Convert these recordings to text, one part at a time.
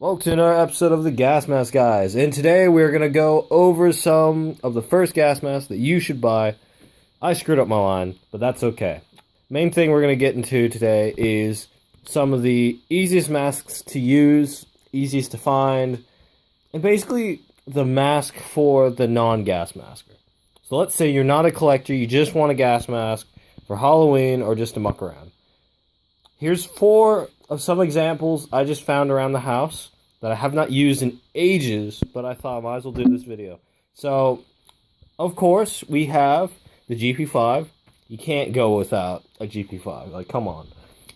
Welcome to another episode of the Gas Mask Guys, and today we're going to go over some of the first gas masks that you should buy. I screwed up my line, but that's okay. Main thing we're going to get into today is some of the easiest masks to use, easiest to find, and basically the mask for the non-gas masker. So let's say you're not a collector, you just want a gas mask for Halloween or just to muck around. Here's 4 of some examples I just found around the house that I have not used in ages, but I thought I might as well do this video. So, of course, we have the GP5. You can't go without a GP5. Like, come on.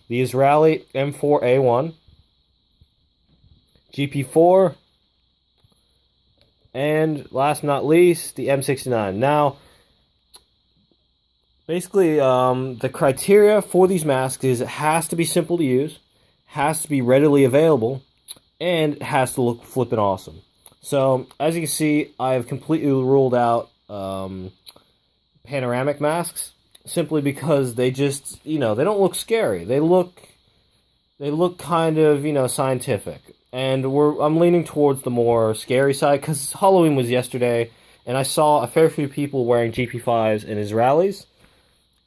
The Israeli M4A1, GP4, and last but not least, the M69. Now, basically, the criteria for these masks is it has to be simple to use, has to be readily available, and it has to look flippin' awesome. So, as you can see, I have completely ruled out panoramic masks, simply because they just, they don't look scary. They look kind of, scientific. And I'm leaning towards the more scary side, because Halloween was yesterday, and I saw a fair few people wearing GP5s and Israelis.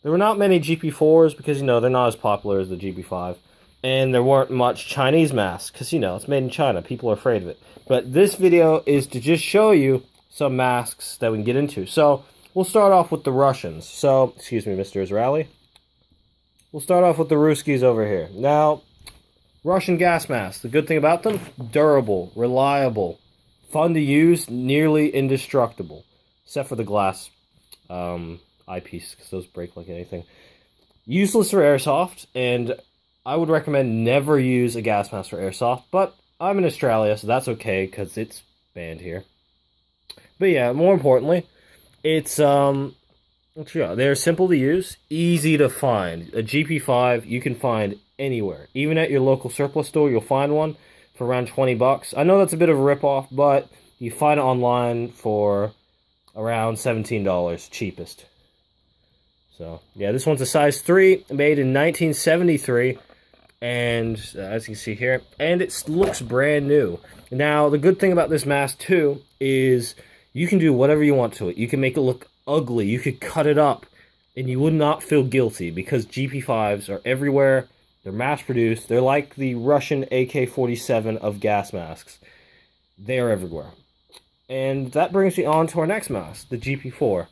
There were not many GP4s, because, they're not as popular as the GP5. And there weren't much Chinese masks, because, it's made in China. People are afraid of it. But this video is to just show you some masks that we can get into. So, we'll start off with the Russians. So, excuse me, Mr. Israeli. We'll start off with the Ruskies over here. Now, Russian gas masks. The good thing about them, durable, reliable, fun to use, nearly indestructible. Except for the glass eyepiece, because those break like anything. Useless for airsoft, and I would recommend never use a gas mask for airsoft, but I'm in Australia, so that's okay, because it's banned here. But yeah, more importantly, it's, they're simple to use, easy to find. A GP5 you can find anywhere. Even at your local surplus store, you'll find one for around 20 bucks. I know that's a bit of a ripoff, but you find it online for around $17, cheapest. So, yeah, this one's a size 3, made in 1973. And as you can see here, and it looks brand new. Now, the good thing about this mask, too, is you can do whatever you want to it. You can make it look ugly. You could cut it up, and you would not feel guilty, because GP5s are everywhere. They're mass-produced. They're like the Russian AK-47 of gas masks. They are everywhere. And that brings me on to our next mask, the GP4.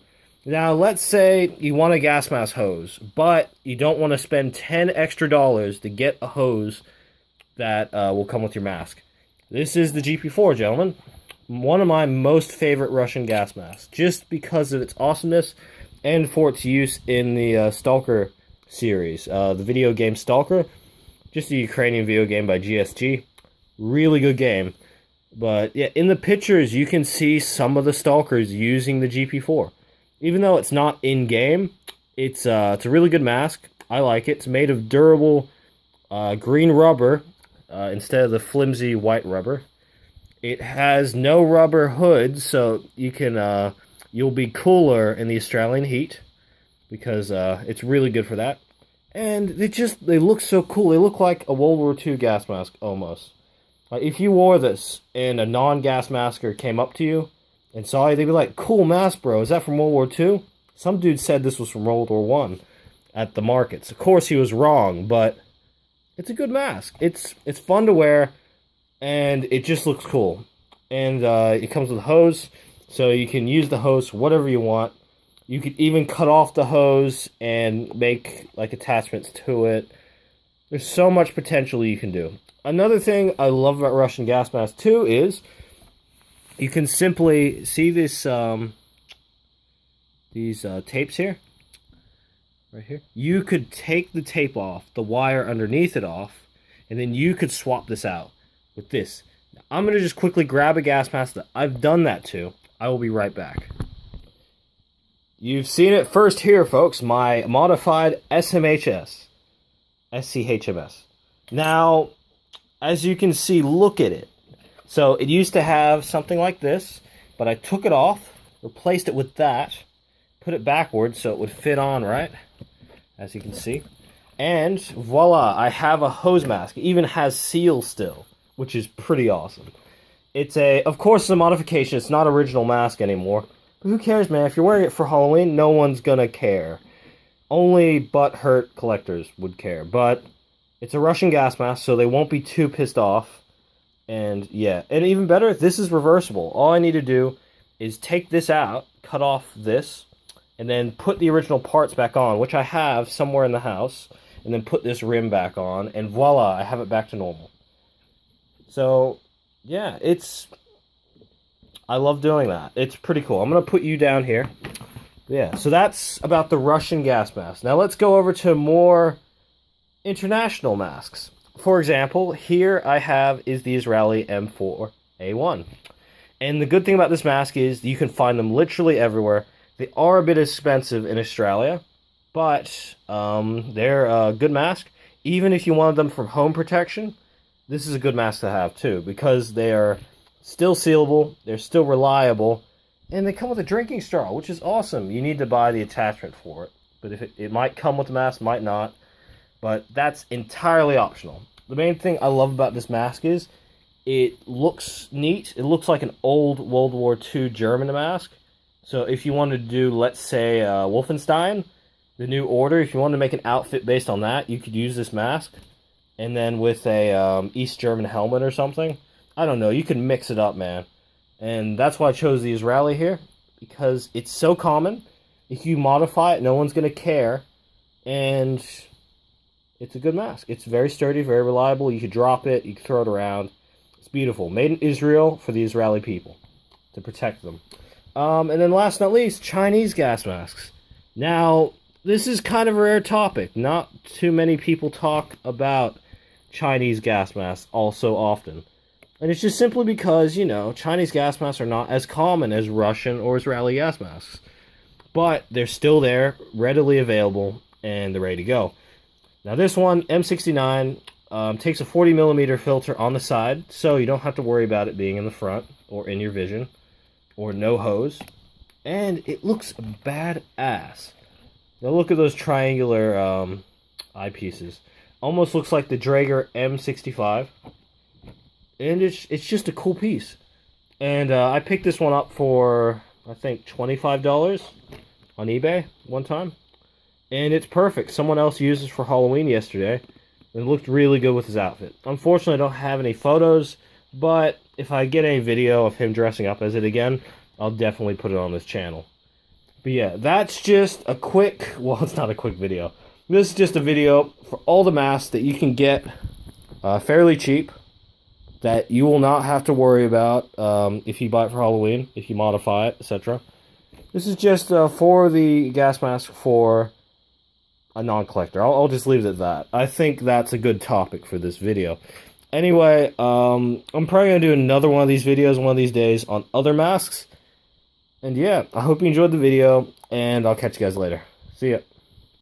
Now, let's say you want a gas mask hose, but you don't want to spend $10 extra to get a hose that will come with your mask. This is the GP4, gentlemen. One of my most favorite Russian gas masks, just because of its awesomeness and for its use in the Stalker series. The video game Stalker, just a Ukrainian video game by GSG. Really good game. But yeah, in the pictures, you can see some of the Stalkers using the GP4. Even though it's not in-game, it's a really good mask. I like it. It's made of durable green rubber instead of the flimsy white rubber. It has no rubber hood, so you can you'll be cooler in the Australian heat, because it's really good for that. And they look so cool. They look like a World War II gas mask almost. If you wore this and a non-gas masker came up to you and saw you, they'd be like, "Cool mask, bro. Is that from World War II?" Some dude said this was from World War I at the markets. Of course, he was wrong, but it's a good mask. It's fun to wear, and it just looks cool. And it comes with a hose, so you can use the hose for whatever you want. You could even cut off the hose and make like attachments to it. There's so much potential you can do. Another thing I love about Russian gas masks too is you can simply see this these tapes here, right here. You could take the tape off, the wire underneath it off, and then you could swap this out with this. Now, I'm going to just quickly grab a gas mask that I've done that to. I will be right back. You've seen it first here, folks. My modified SCHMS. Now, as you can see, look at it. So it used to have something like this, but I took it off, replaced it with that, put it backwards so it would fit on right, as you can see. And voila, I have a hose mask. It even has seal still. which is pretty awesome. It's of course, it's a modification. It's not original mask anymore. But who cares, man? If you're wearing it for Halloween, no one's gonna care. Only butt-hurt collectors would care. But it's a Russian gas mask, so they won't be too pissed off. And yeah, and even better, this is reversible. All I need to do is take this out, cut off this, and then put the original parts back on, which I have somewhere in the house, and then put this rim back on, and voila, I have it back to normal. So yeah, I love doing that. It's pretty cool. I'm going to put you down here. Yeah, so that's about the Russian gas mask. Now let's go over to more international masks. For example, here I have is the Israeli M4A1. And the good thing about this mask is you can find them literally everywhere. They are a bit expensive in Australia, but they're a good mask. Even if you wanted them for home protection, this is a good mask to have too, because they are still sealable, they're still reliable, and they come with a drinking straw, which is awesome. You need to buy the attachment for it, but if it might come with the mask, might not, but that's entirely optional. The main thing I love about this mask is it looks neat. It looks like an old World War II German mask. So if you wanted to do, let's say, Wolfenstein, the New Order, if you wanted to make an outfit based on that, you could use this mask. And then with a East German helmet or something. I don't know, you can mix it up, man. And that's why I chose the Israeli here, because it's so common. If you modify it, no one's going to care. And it's a good mask. It's very sturdy, very reliable. You could drop it, you can throw it around. It's beautiful. Made in Israel for the Israeli people, to protect them. And then last but not least, Chinese gas masks. Now, this is kind of a rare topic. Not too many people talk about Chinese gas masks all so often. And it's just simply because, you know, Chinese gas masks are not as common as Russian or Israeli gas masks. But they're still there, readily available, and they're ready to go. Now this one, M69, takes a 40mm filter on the side, so you don't have to worry about it being in the front or in your vision, or no hose. And it looks badass. Now look at those triangular eyepieces. Almost looks like the Draeger M65. And it's just a cool piece. And I picked this one up for, I think, $25 on eBay one time. And it's perfect. Someone else used this for Halloween yesterday. And it looked really good with his outfit. Unfortunately, I don't have any photos. But if I get a video of him dressing up as it again, I'll definitely put it on this channel. But yeah, that's just a quick... Well, it's not a quick video. This is just a video for all the masks that you can get fairly cheap. That you will not have to worry about if you buy it for Halloween, if you modify it, etc. This is just for the gas mask for a non-collector. I'll just leave it at that. I think that's a good topic for this video. Anyway, I'm probably going to do another one of these videos one of these days on other masks. And yeah, I hope you enjoyed the video, and I'll catch you guys later. See ya.